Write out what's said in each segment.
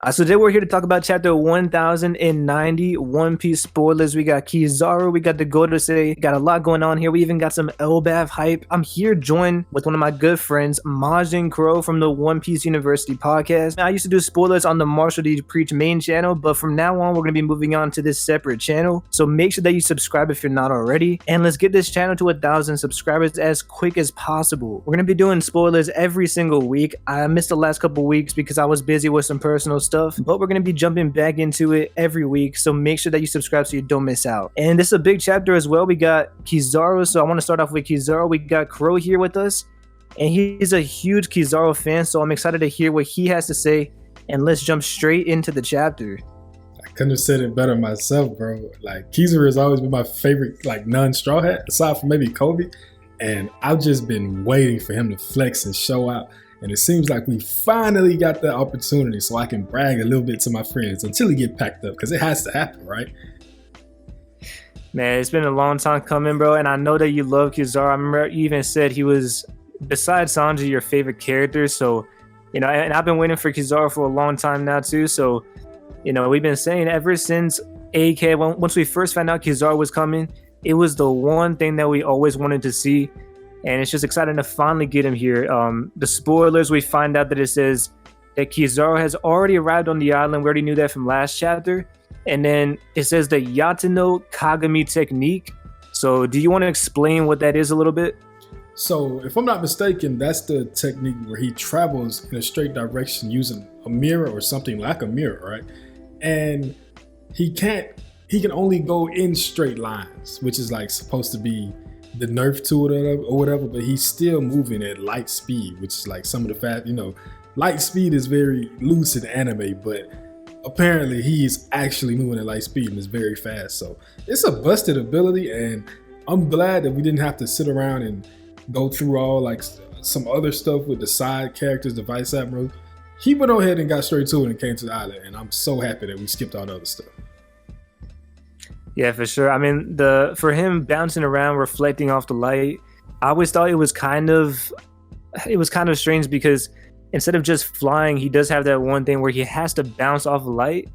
So today we're here to talk about chapter 1090, One Piece spoilers. We got Kizaru, we got the Gorosei, got a lot going on here. We even got some ELBAF hype. I'm here joined with one of my good friends, Preach and Krow from the One Piece University podcast. I used to do spoilers on the Marshall D. Preach main channel, but from now on, we're going to be moving on to this separate channel. So make sure that you subscribe if you're not already, and let's get this channel to 1,000 subscribers as quick as possible. We're going to be doing spoilers every single week. I missed the last couple weeks because I was busy with some personal stuff, but we're going to be jumping back into it every week, so make sure that you subscribe so you don't miss out. And this is a big chapter as well. We got Kizaru, so I want to start off with Kizaru. We got Krow here with us, and he's a huge Kizaru fan, so I'm excited to hear what he has to say, and let's jump straight into the chapter. I couldn't have said it better myself, bro. Like, Kizaru has always been my favorite, like, non-straw hat, aside from maybe Kobe, and I've just been waiting for him to flex and show out. And it seems like we finally got that opportunity so I can brag a little bit to my friends until he get packed up, because it has to happen, right? Man, it's been a long time coming, bro, and I know that you love Kizaru. I remember you even said he was, besides Sanji, your favorite character. So, you know, and I've been waiting for Kizaru for a long time now too. So, you know, we've been saying ever since AK, once we first found out Kizaru was coming, it was the one thing that we always wanted to see. And it's just exciting to finally get him here. The spoilers, we find out that it says that Kizaru has already arrived on the island. We already knew that from last chapter. And then it says the Yatano Kagami technique. So do you want to explain what that is a little bit? So if I'm not mistaken, that's the technique where he travels in a straight direction using a mirror or something like a mirror, right? And he can only go in straight lines, which is like supposed to be the nerf to it or whatever, but he's still moving at light speed, which is like some of the fast, you know, light speed is very loose in anime, but apparently he's actually moving at light speed and is very fast. So it's a busted ability, and I'm glad that we didn't have to sit around and go through all like some other stuff with the side characters, the vice admiral. He went ahead and got straight to it and came to the island, and I'm so happy that we skipped all the other stuff. Yeah, for sure. I mean, for him bouncing around, reflecting off the light, I always thought it was kind of strange because instead of just flying, he does have that one thing where he has to bounce off the light.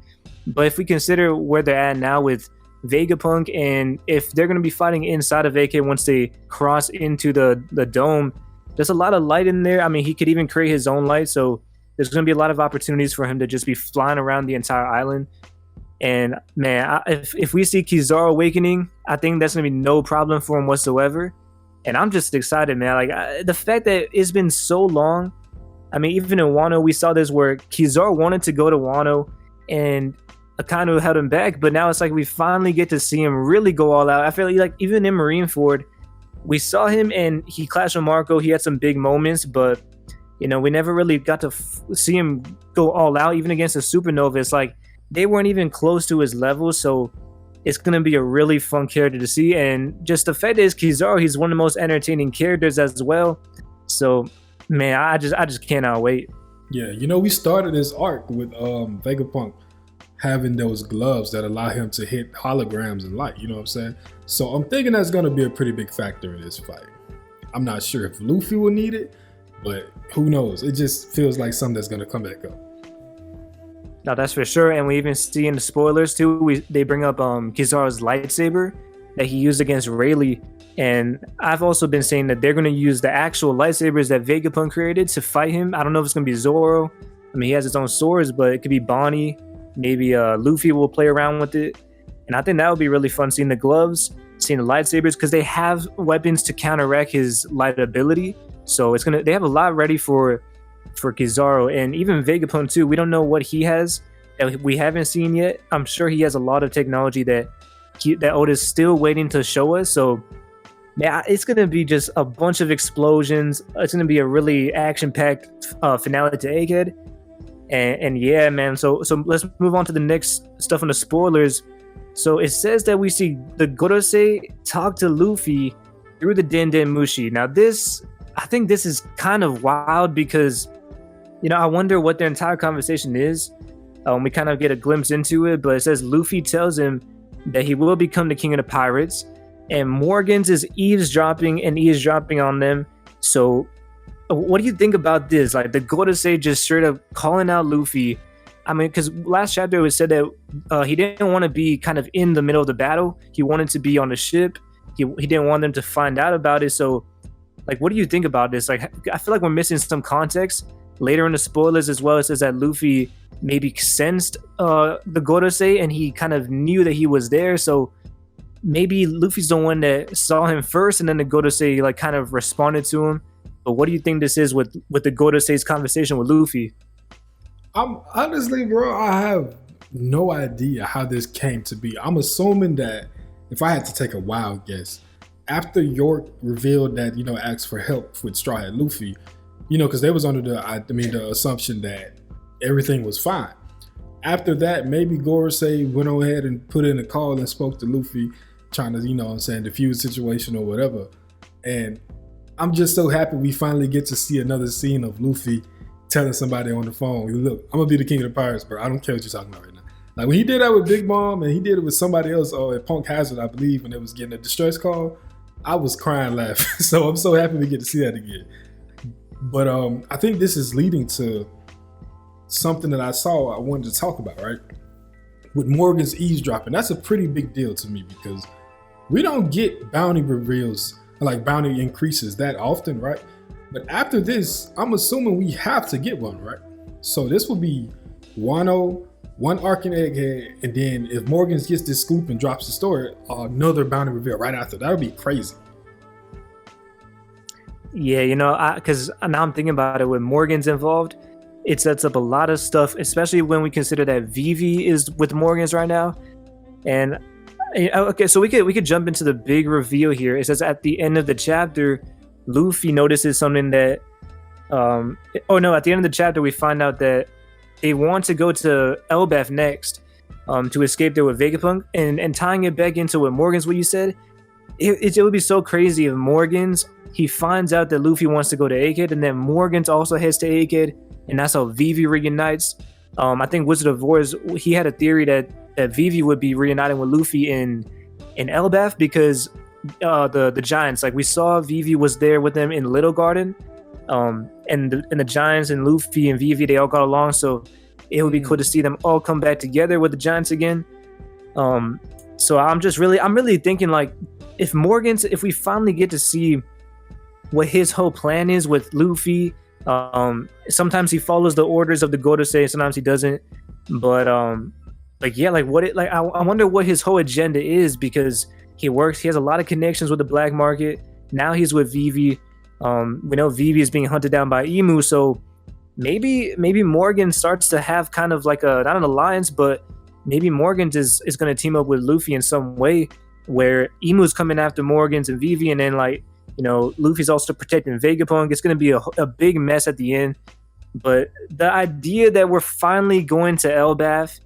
But if we consider where they're at now with Vegapunk, and if they're going to be fighting inside of AK once they cross into the dome, there's a lot of light in there. I mean, he could even create his own light, so there's going to be a lot of opportunities for him to just be flying around the entire island. And man, if we see Kizaru awakening, I think that's gonna be no problem for him whatsoever. And I'm just excited, man. Like the fact that it's been so long. I mean, even in Wano, we saw this where Kizaru wanted to go to Wano, and Akano held him back. But now it's like we finally get to see him really go all out. I feel like even in Marineford, we saw him and he clashed with Marco. He had some big moments, but you know, we never really got to see him go all out, even against a supernova. It's like they weren't even close to his level, so it's going to be a really fun character to see. And just the fact is Kizaru, he's one of the most entertaining characters as well. So, man, I just cannot wait. Yeah, you know, we started this arc with Vegapunk having those gloves that allow him to hit holograms and light, you know what I'm saying? So I'm thinking that's going to be a pretty big factor in this fight. I'm not sure if Luffy will need it, but who knows? It just feels like something that's going to come back up. No, that's for sure. And we even see in the spoilers too, they bring up Kizaru's lightsaber that he used against Rayleigh. And I've also been saying that they're going to use the actual lightsabers that Vegapunk created to fight him. I don't know if it's going to be Zoro. I mean, he has his own swords, but it could be Bonnie. Maybe Luffy will play around with it. And I think that would be really fun, seeing the gloves, seeing the lightsabers, because they have weapons to counteract his light ability. So they have a lot ready for Kizaru, and even Vegapunk too. We don't know what he has that we haven't seen yet. I'm sure he has a lot of technology that Oda's still waiting to show us. So yeah, it's gonna be just a bunch of explosions. It's gonna be a really action-packed finale to Egghead. And yeah, man. So let's move on to the next stuff on the spoilers. So it says that we see the Gorosei talk to Luffy through the Den Mushi. Now I think this is kind of wild because, you know, I wonder what their entire conversation is. We kind of get a glimpse into it, but it says Luffy tells him that he will become the king of the pirates, and Morgan's is eavesdropping on them. So what do you think about this? Like the Gorosei just straight up calling out Luffy I mean, because last chapter it was said that he didn't want to be kind of in the middle of the battle. He wanted to be on the ship. He didn't want them to find out about it. So, like, what do you think about this? Like, I feel like we're missing some context later in the spoilers as well. It says that Luffy maybe sensed the Gorosei and he kind of knew that he was there. So maybe Luffy's the one that saw him first, and then the Gorosei like kind of responded to him. But what do you think this is with the Gorosei's conversation with Luffy? I'm honestly, bro, I have no idea how this came to be. I'm assuming that if I had to take a wild guess, after York revealed that, asked for help with Straw Hat Luffy, because they was under the assumption that everything was fine. After that, maybe Gorosei went on ahead and put in a call and spoke to Luffy, trying to, diffuse the situation or whatever. And I'm just so happy we finally get to see another scene of Luffy telling somebody on the phone, look, I'm gonna be the king of the pirates, bro. I don't care what you're talking about right now. Like when he did that with Big Mom and he did it with somebody else at Punk Hazard, I believe, when they was getting a distress call, I was crying laughing. So I'm so happy we get to see that again. But I think this is leading to something that I wanted to talk about, right? With Morgan's eavesdropping. That's a pretty big deal to me because we don't get bounty reveals, like bounty increases that often, right? But after this, I'm assuming we have to get one, right? So this will be Wano, one Arc and Egghead, and then if Morgan's gets this scoop and drops the story, another bounty reveal right after. That would be crazy. Yeah, because now I'm thinking about it, when Morgan's involved, it sets up a lot of stuff, especially when we consider that Vivi is with Morgan's right now. And okay, so we could jump into the big reveal here. It says at the end of the chapter, Luffy notices something that at the end of the chapter we find out that they want to go to ELBAF next to escape there with Vegapunk, and tying it back into what you said, it would be so crazy if Morgan's, he finds out that Luffy wants to go to Egghead, and then Morgan's also heads to Egghead, and that's how Vivi reunites. I think Wizard of Wars, he had a theory that Vivi would be reuniting with Luffy in ELBAF because the Giants, like we saw Vivi was there with them in Little Garden, and the Giants and Luffy and Vivi, they all got along, so it would be cool to see them all come back together with the Giants again. So I'm really thinking, like, if we finally get to see what his whole plan is with Luffy, sometimes he follows the orders of the Gorosei, sometimes he doesn't, but I wonder what his whole agenda is, because he has a lot of connections with the black market. Now he's with Vivi. We know Vivi is being hunted down by Emu, so maybe Morgan starts to have kind of like not an alliance, but maybe Morgan's is going to team up with Luffy in some way, where Emu's coming after Morgan's and Vivi, and then Luffy's also protecting Vegapunk. It's going to be a big mess at the end. But the idea that we're finally going to ELBAF,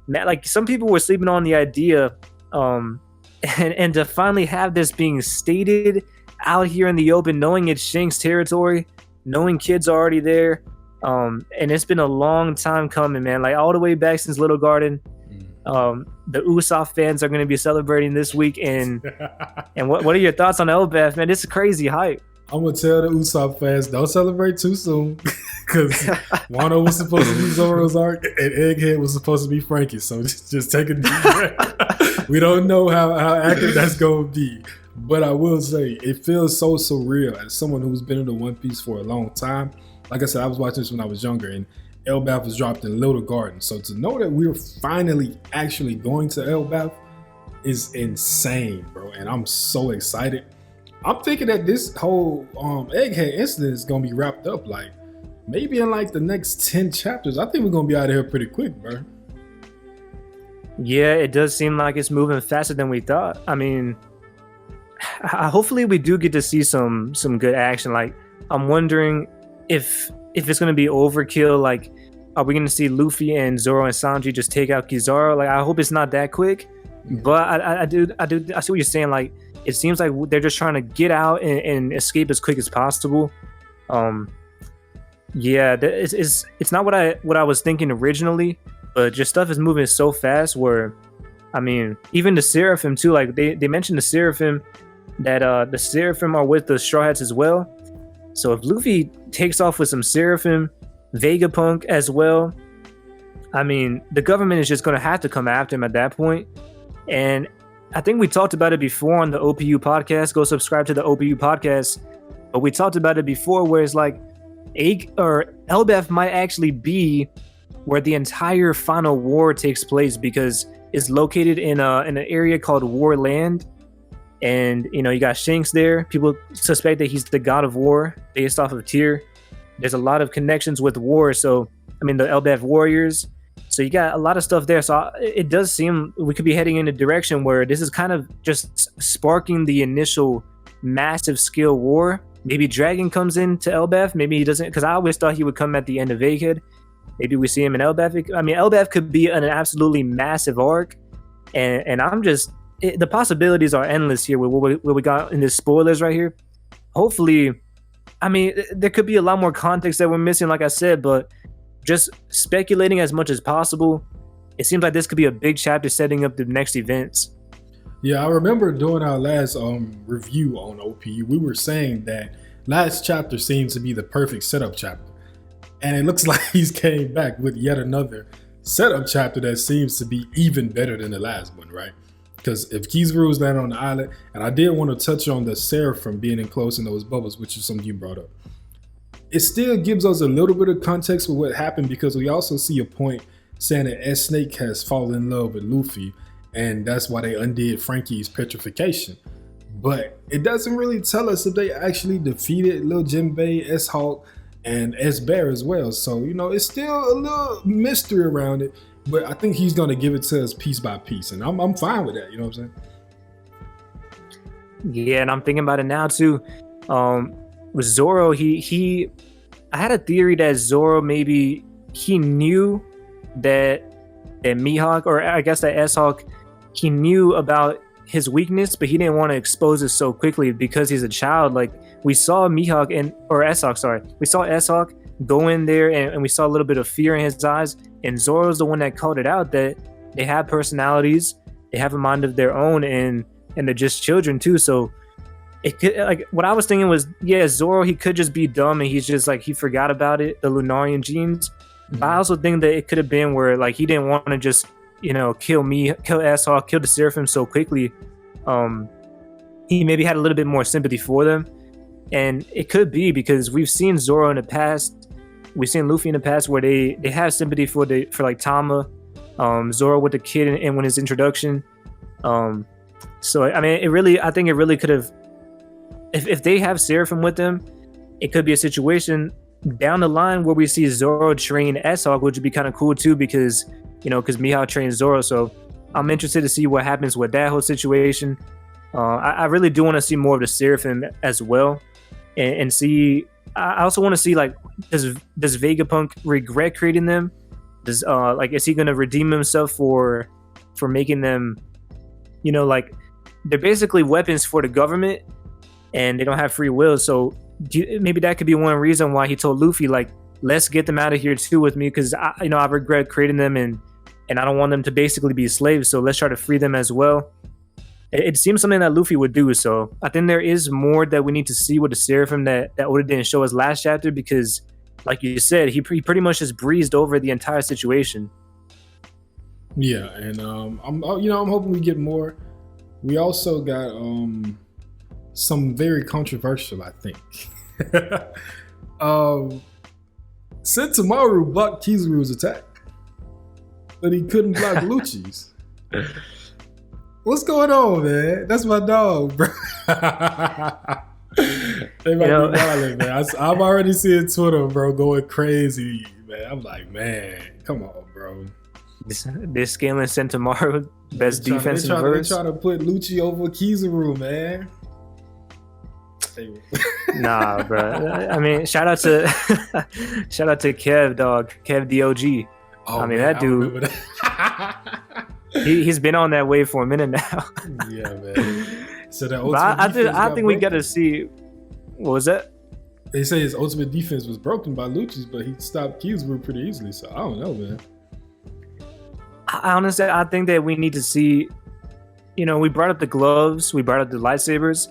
like some people were sleeping on the idea, and to finally have this being stated out here in the open, knowing it's Shank's territory, knowing kids are already there, and it's been a long time coming, man. Like all the way back since Little Garden. The Usopp fans are going to be celebrating this week, and what are your thoughts on ELBAF, man? This is crazy hype. I'm gonna tell the Usopp fans, don't celebrate too soon, because Wano was supposed to be Zoro's arc and Egghead was supposed to be Frankie. So just take a deep breath. We don't know how accurate that's gonna be, but I will say it feels so surreal as someone who's been into One Piece for a long time. Like I said, I was watching this when I was younger, and ELBAF was dropped in Little Garden. So to know that we're finally actually going to ELBAF is insane, bro. And I'm so excited. I'm thinking that this whole Egghead incident is going to be wrapped up like maybe in like the next 10 chapters. I think we're going to be out of here pretty quick, bro. Yeah, it does seem like it's moving faster than we thought. I mean, hopefully we do get to see some good action. Like, I'm wondering if it's going to be overkill. Like, are we going to see Luffy and Zoro and Sanji just take out Kizaru? Like, I hope it's not that quick. But I see what you're saying. Like, it seems like they're just trying to get out and escape as quick as possible. Yeah, it's not what I was thinking originally, but just stuff is moving so fast where, I mean, even the Seraphim too, like they mentioned the Seraphim, that the Seraphim are with the Straw Hats as well. So if Luffy takes off with some Seraphim, Vegapunk as well, I mean, the government is just going to have to come after him at that point. And I think we talked about it before on the OPU podcast. Go subscribe to the OPU podcast. But we talked about it before where it's like ELBAF might actually be where the entire final war takes place, because it's located in an area called War Land. And, you got Shanks there. People suspect that he's the god of war based off of Tyr. There's a lot of connections with war. So, I mean, the ELBAF warriors. So you got a lot of stuff there. So it does seem we could be heading in a direction where this is kind of just sparking the initial massive scale war. Maybe Dragon comes into ELBAF. Maybe he doesn't, because I always thought he would come at the end of Egghead. Maybe we see him in ELBAF. I mean, ELBAF could be an absolutely massive arc. And I'm just... the possibilities are endless here with what we got in the spoilers right here. Hopefully, I mean, there could be a lot more context that we're missing, like I said, but just speculating as much as possible, it seems like this could be a big chapter setting up the next events. Yeah, I remember during our last review on OPU, we were saying that last chapter seems to be the perfect setup chapter. And it looks like he's came back with yet another setup chapter that seems to be even better than the last one, right? Because if Kizaru is down on the island, and I did want to touch on the Seraphim being enclosed in those bubbles, which is something you brought up. It still gives us a little bit of context for what happened, because we also see a point saying that S-Snake has fallen in love with Luffy, and that's why they undid Frankie's petrification. But it doesn't really tell us if they actually defeated Lil Jinbei, S-Hawk, and S-Bear as well. So, it's still a little mystery around it. But I think he's going to give it to us piece by piece. And I'm fine with that. You know what I'm saying? Yeah, and I'm thinking about it now, too. With Zoro, I had a theory that Zoro, maybe he knew that Mihawk, or I guess that S-Hawk, he knew about his weakness, but he didn't want to expose it so quickly because he's a child. Like, we saw Mihawk, we saw S-Hawk go in there, and we saw a little bit of fear in his eyes. And Zoro's the one that called it out, that they have personalities, they have a mind of their own, and they're just children too. So it could, like, what I was thinking was, yeah, Zoro, he could just be dumb and he's just like, he forgot about it, the Lunarian genes. Mm-hmm. But I also think that it could have been where, like, he didn't want to just, kill S-Hawk, kill the Seraphim so quickly. He maybe had a little bit more sympathy for them. And it could be because we've seen Zoro in the past. We've seen Luffy in the past where they have sympathy for like Tama, Zoro with the kid and when his introduction. So I mean, I think it really could have, if they have Seraphim with them, it could be a situation down the line where we see Zoro train S-Hawk, which would be kind of cool too, because Mihawk trains Zoro. So I'm interested to see what happens with that whole situation. I really do want to see more of the Seraphim as well, and see. I also want to see, like, does Vegapunk regret creating them? Is he gonna redeem himself for making them, like, they're basically weapons for the government, and they don't have free will. So maybe that could be one reason why he told Luffy, like, let's get them out of here too with me, because I regret creating them, and I don't want them to basically be slaves. So let's try to free them as well. It seems something that Luffy would do. So I think there is more that we need to see with the Seraphim that Oda didn't show us last chapter, because, like you said, he pretty much just breezed over the entire situation. Yeah, and I'm hoping we get more. We also got some very controversial, I think. Sentomaru blocked Kizaru's attack, but he couldn't block Lucci's. What's going on, man? That's my dog, bro. They might be wilding, man. I'm already seeing Twitter, bro, going crazy, man. I'm like, man, come on, bro. They're scaling Sentomaru, best defense in the verse. They're trying to put Lucci over Kizaru, man. Nah, bro. I mean, shout out to Kev, dog. Kev DOG. Oh, I mean, man, that dude. He's been on that wave for a minute now. Yeah, man. So that I think we got to see. What was that? They say his ultimate defense was broken by Lucci's, but he stopped Kizaru pretty easily. So I don't know, man. I think that we need to see. We brought up the gloves, we brought up the lightsabers.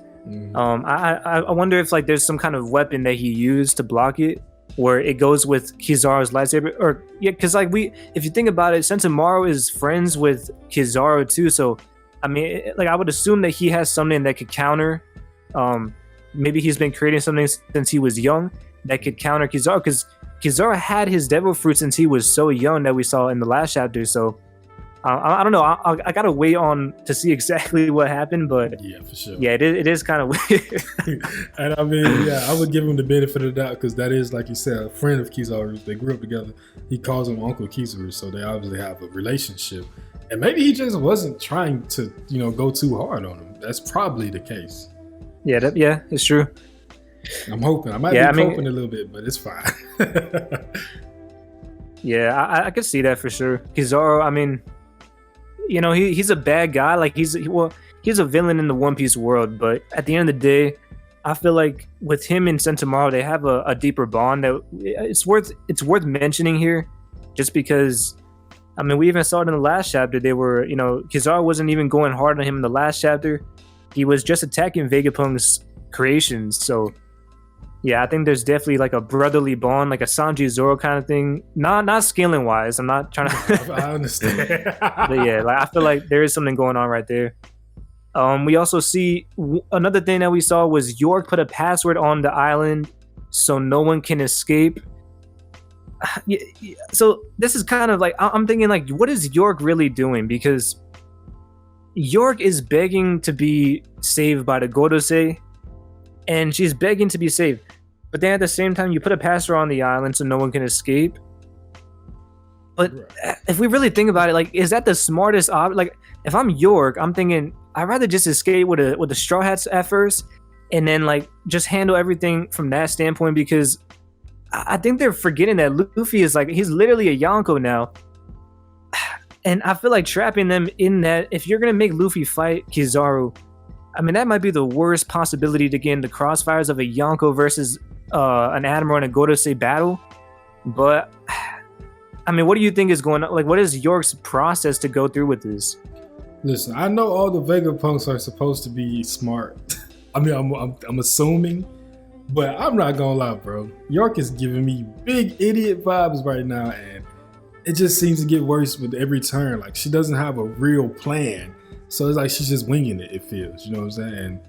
I wonder if, like, there's some kind of weapon that he used to block it. where it goes with Kizaru's lightsaber, or yeah, because like if you think about it, Sentomaru is friends with Kizaru too. So, I mean, like I would assume that he has something that could counter. Maybe he's been creating something since he was young that could counter Kizaru, because Kizaru had his devil fruit since he was so young that we saw in the last chapter. So I don't know. I gotta wait on to see exactly what happened, but yeah, for sure. Yeah, it is kind of weird. And I mean, yeah, I would give him the benefit of the doubt because that is, like you said, a friend of Kizaru's. They grew up together. He calls him Uncle Kizaru, so they obviously have a relationship. And maybe he just wasn't trying to, go too hard on him. That's probably the case. Yeah, it's true. I'm hoping. I might be hoping a little bit, but it's fine. Yeah, I could see that for sure. Kizaru, I mean, he's a bad guy. Like he's a villain in the One Piece world, but at the end of the day, I feel like with him and Sentomaru, they have a deeper bond that it's worth mentioning here, just because. I mean, we even saw it in the last chapter. They were, Kizaru wasn't even going hard on him in the last chapter. He was just attacking Vegapunk's creations. So, yeah, I think there's definitely like a brotherly bond, like a Sanji Zoro kind of thing. Not scaling wise. I'm not trying to. I understand. But yeah, like I feel like there is something going on right there. We also see another thing that we saw was York put a password on the island so no one can escape. So this is kind of like I'm thinking like, what is York really doing? Because York is begging to be saved by the Gorosei, and she's begging to be saved. But then at the same time, you put a password on the island so no one can escape. But if we really think about it, like, is that the smartest option? Like, if I'm York, I'm thinking I'd rather just escape with the Straw Hats at first, and then like just handle everything from that standpoint, because I think they're forgetting that Luffy is like, he's literally a Yonko now. And I feel like trapping them in that, if you're going to make Luffy fight Kizaru, I mean, that might be the worst possibility to get in the crossfires of a Yonko versus an Admiral in a Gorosei battle. But, I mean, what do you think is going on? Like, what is York's process to go through with this? Listen, I know all the Vegapunks are supposed to be smart. I mean, I'm assuming. But I'm not gonna lie, bro. York is giving me big idiot vibes right now, and it just seems to get worse with every turn. Like, she doesn't have a real plan, so it's like she's just winging it. It feels, you know what I'm saying?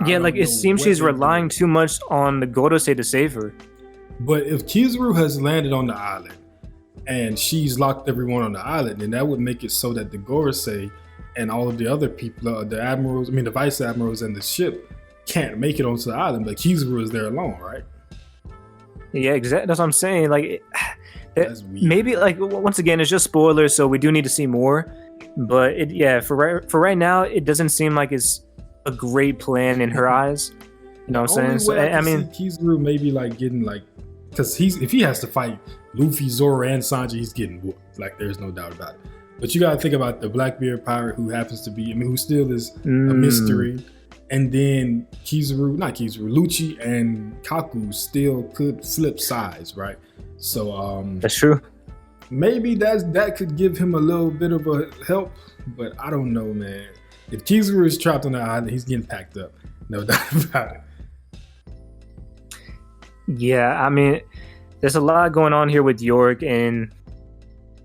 Yeah, like it seems she's relying too much on the Gorosei to save her. But if Kizaru has landed on the island and she's locked everyone on the island, then that would make it so that the Gorosei and all of the other people, the admirals, the vice admirals, and the ship can't make it onto the island, but Kizaru is there alone, right? Yeah, exactly. That's what I'm saying. Like, maybe like once again, it's just spoilers, so we do need to see more. But for right now, it doesn't seem like it's a great plan in her eyes. You know what I'm saying? So I mean, Kizaru maybe like getting like, because if he has to fight Luffy, Zoro, and Sanji, he's getting whooped. Like, there's no doubt about it. But you got to think about the Blackbeard pirate who happens to be, who still is a mystery. And then Lucci and Kaku still could flip sides, right? So that's true. Maybe that could give him a little bit of a help, but I don't know, man. If Kizaru is trapped on the island, he's getting packed up. No doubt about it. Yeah, I mean, there's a lot going on here with York, and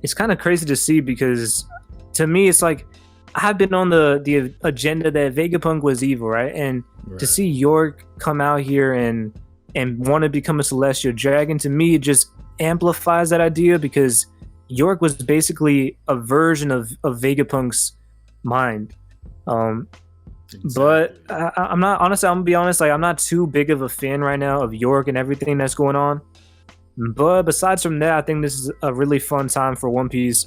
it's kind of crazy to see because to me, it's like, I've been on the agenda that Vegapunk was evil, right? And to see York come out here and want to become a celestial dragon, to me, it just amplifies that idea, because York was basically a version of Vegapunk's mind. Exactly. But I'm not, honestly, I'm gonna be honest, like, I'm not too big of a fan right now of York and everything that's going on. But besides from that, I think this is a really fun time for One Piece.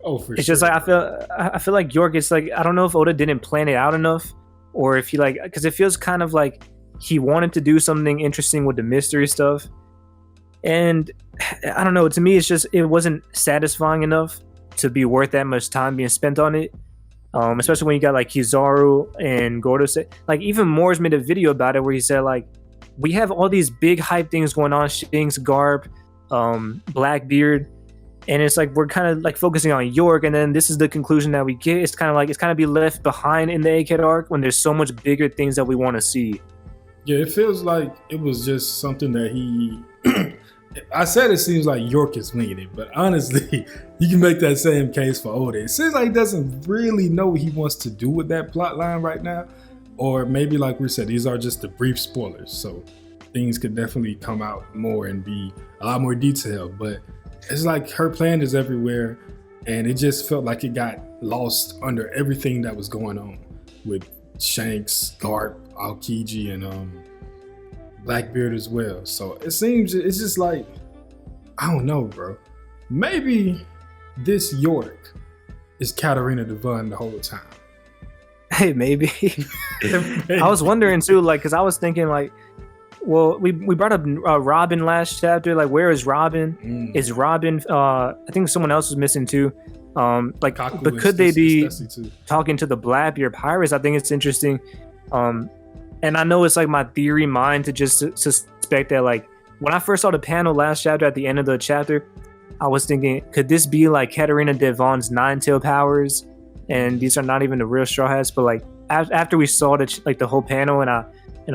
It's just like I feel like York is like, I don't know if Oda didn't plan it out enough, or if he like, because it feels kind of like he wanted to do something interesting with the mystery stuff, and I don't know, to me it's just, it wasn't satisfying enough to be worth that much time being spent on it, especially when you got like Kizaru and Gorosei. Like, even Moore's made a video about it where he said like, we have all these big hype things going on, Shanks, Garp, Blackbeard, and it's like we're kind of like focusing on York, and then this is the conclusion that we get. It's kind of be left behind in the Egghead arc when there's so much bigger things that we want to see. Yeah, it feels like it was just something that he. I said it seems like York is winging it, but honestly, you can make that same case for Oda. It seems like he doesn't really know what he wants to do with that plot line right now. Or maybe, like we said, these are just the brief spoilers. So things could definitely come out more and be a lot more detailed. But it's like her plan is everywhere. And it just felt like it got lost under everything that was going on with Shanks, Garp, Aokiji, and Blackbeard as well. So it seems it's just like, I don't know, bro. Maybe this York is Katarina Devon the whole time. Hey, maybe. I was wondering too, like, because I was thinking, like, well, we brought up Robin last chapter. Like, where is Robin? Is Robin? I think someone else was missing too. Like, Kaku but could they be talking to the Blackbeard pirates? I think it's interesting. And I know it's like my theory mind to just suspect that, like, when I first saw the panel last chapter at the end of the chapter, I was thinking, could this be like Katarina Devon's nine-tail powers? And these are not even the real Straw Hats, but like after we saw the whole panel, and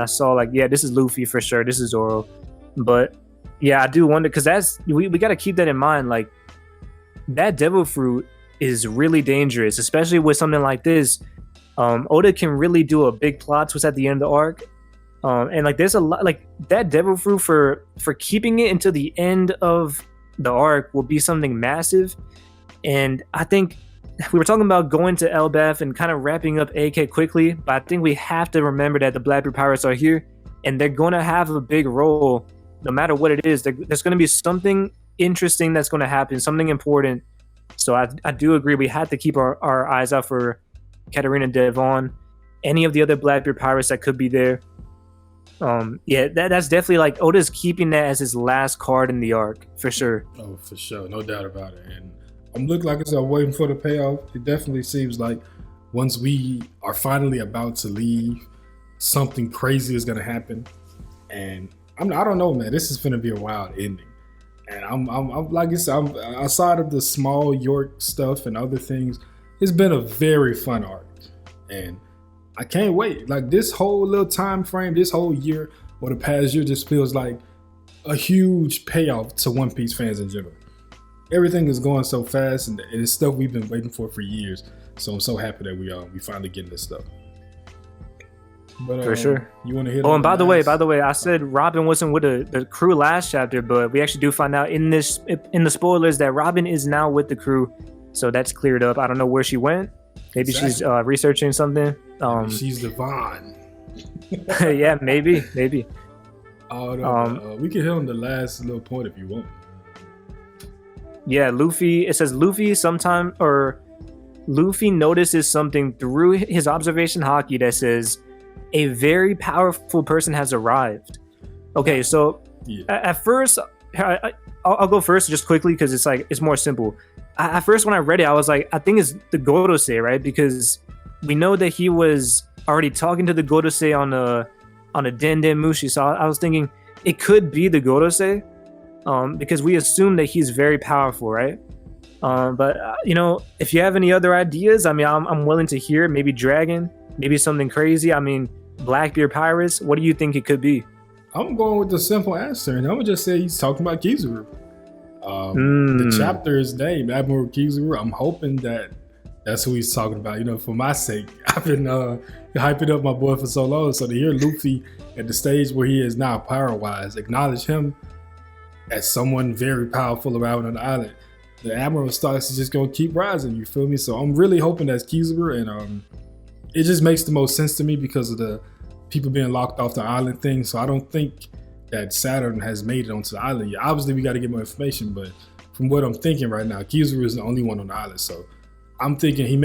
I saw, like, yeah, this is Luffy for sure, this is Zoro. But yeah, I do wonder, because we got to keep that in mind. Like, that devil fruit is really dangerous, especially with something like this. Oda can really do a big plot twist at the end of the arc, and like there's a lot, like, that devil fruit for keeping it until the end of the arc will be something massive. And I think we were talking about going to ELBAF and kind of wrapping up AK quickly, but I think we have to remember that the Blackbeard Pirates are here, and they're going to have a big role no matter what it is. There's going to be something interesting that's going to happen, something important. So I do agree we have to keep our eyes out for Katarina Devon, any of the other Blackbeard Pirates that could be there. Yeah, that's definitely, like, Oda's keeping that as his last card in the arc, for sure. Oh, for sure. No doubt about it. And I'm looking, like I said, waiting for the payoff. It definitely seems like once we are finally about to leave, something crazy is going to happen. And I don't know, man. This is going to be a wild ending. And I'm like I said, outside of the small York stuff and other things, it's been a very fun arc. And I can't wait. Like, this whole little time frame, this whole year or the past year just feels like a huge payoff to One Piece fans in general. Everything is going so fast, and it's stuff we've been waiting for years. So I'm so happy that we finally getting this stuff. But, for sure. You want to hear? Oh, and by the way, I said Robin wasn't with the crew last chapter, but we actually do find out in the spoilers that Robin is now with the crew. So that's cleared up. I don't know where she went. Maybe she's researching something. Maybe she's Devon. Yeah, maybe. Oh, no, we can hit on the last little point if you want. Yeah, Luffy. It says Luffy Luffy notices something through his observation haki that says a very powerful person has arrived. Okay, so yeah. At first, I'll go first just quickly because it's more simple. At first, when I read it, I was like, I think it's the Gorosei, right? Because we know that he was already talking to the Gorosei on a Den Mushi. So I was thinking it could be the Gorosei, because we assume that he's very powerful, right? But if you have any other ideas, I mean, I'm willing to hear. Maybe Dragon, maybe something crazy. I mean, Blackbeard Pirates. What do you think it could be? I'm going with the simple answer, and I'm gonna just say he's talking about Kizaru. The chapter is named Admiral Kizaru. I'm hoping that's who he's talking about. For my sake, I've been hyping up my boy for so long. So to hear Luffy at the stage where he is now power-wise, acknowledge him as someone very powerful around on the island, the Admiral stocks is just gonna keep rising. You feel me? So I'm really hoping that's Kizaru, and it just makes the most sense to me because of the people being locked off the island thing. So I don't think that Saturn has made it onto the island yet. Obviously, we got to get more information, but from what I'm thinking right now, Kizaru is the only one on the island. So I'm thinking he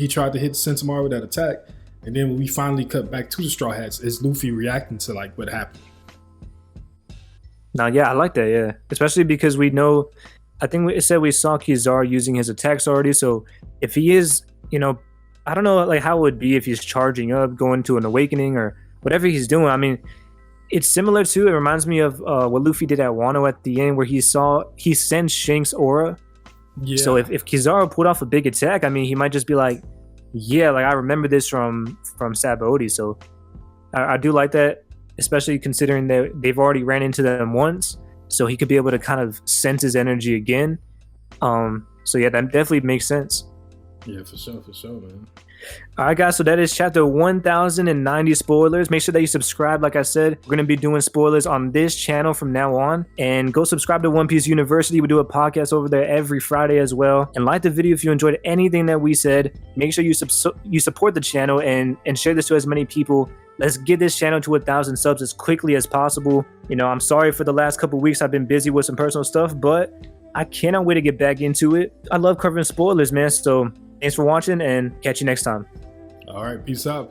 tried to hit Sentomaru with that attack, and then when we finally cut back to the Straw Hats, is Luffy reacting to like what happened? Now, yeah, I like that, yeah. Especially because we know, I think it said we saw Kizaru using his attacks already, so if he is, I don't know like how it would be if he's charging up, going to an awakening or whatever he's doing. I mean, it's similar to, it reminds me of what Luffy did at Wano at the end, where he sensed Shanks' aura. Yeah. So if Kizaru pulled off a big attack, I mean, he might just be like, yeah, like I remember this from Sabaody. So I do like that. especially considering that they've already ran into them once. So he could be able to kind of sense his energy again. So yeah, that definitely makes sense. Yeah, for sure, man. All right, guys, so that is chapter 1090 spoilers. Make sure that you subscribe. Like I said, we're going to be doing spoilers on this channel from now on. And go subscribe to One Piece University. We do a podcast over there every Friday as well. And like the video if you enjoyed anything that we said. Make sure you support the channel and share this to as many people. Let's get this channel to 1,000 subs as quickly as possible. You know, I'm sorry for the last couple weeks. I've been busy with some personal stuff, but I cannot wait to get back into it. I love covering spoilers, man. So thanks for watching and catch you next time. All right, peace out.